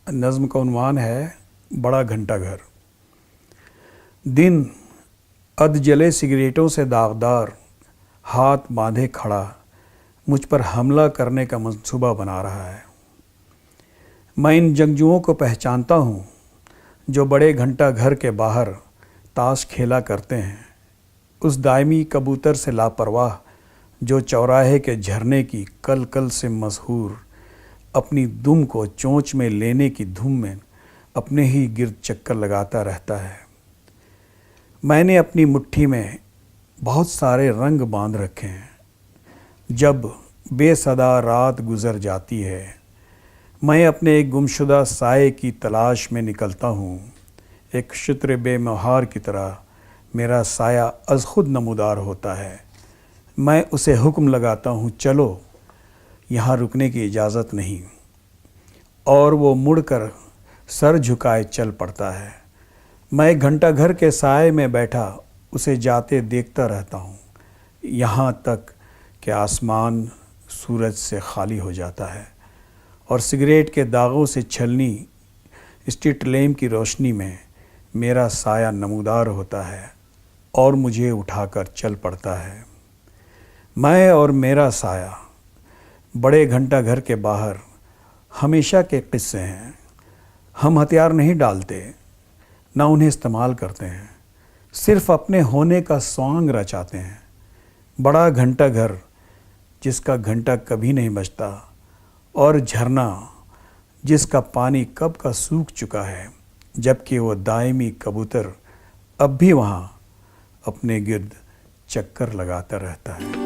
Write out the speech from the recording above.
नज़्म का उन्वान है बड़ा घंटा घर। दिन अध जले सिगरेटों से दागदार हाथ बांधे खड़ा मुझ पर हमला करने का मंसूबा बना रहा है। मैं इन जंगजुओं को पहचानता हूँ जो बड़े घंटा घर के बाहर ताश खेला करते हैं। उस दायमी कबूतर से लापरवाह जो चौराहे के झरने की कल कल से मशहूर अपनी दुम को चोंच में लेने की धुम में अपने ही गिर्द चक्कर लगाता रहता है। मैंने अपनी मुट्ठी में बहुत सारे रंग बांध रखे हैं। जब बेसदा रात गुजर जाती है मैं अपने एक गुमशुदा साए की तलाश में निकलता हूँ। एक शुत्र बेमहार की तरह मेरा साया अज़ खुद नमूदार होता है। मैं उसे हुक्म लगाता हूँ, चलो यहाँ रुकने की इजाज़त नहीं, और वो मुड़कर सर झुकाए चल पड़ता है। मैं घंटा घर के साए में बैठा उसे जाते देखता रहता हूँ, यहाँ तक कि आसमान सूरज से खाली हो जाता है और सिगरेट के दागों से छलनी स्ट्रीट लैम्प की रोशनी में मेरा साया नमूदार होता है और मुझे उठाकर चल पड़ता है। मैं और मेरा साया बड़े घंटा घर के बाहर हमेशा के किस्से हैं। हम हथियार नहीं डालते, ना उन्हें इस्तेमाल करते हैं, सिर्फ अपने होने का स्वांग रचाते हैं। बड़ा घंटा घर जिसका घंटा कभी नहीं बजता और झरना जिसका पानी कब का सूख चुका है, जबकि वो दायमी कबूतर अब भी वहाँ अपने गिर्द चक्कर लगाता रहता है।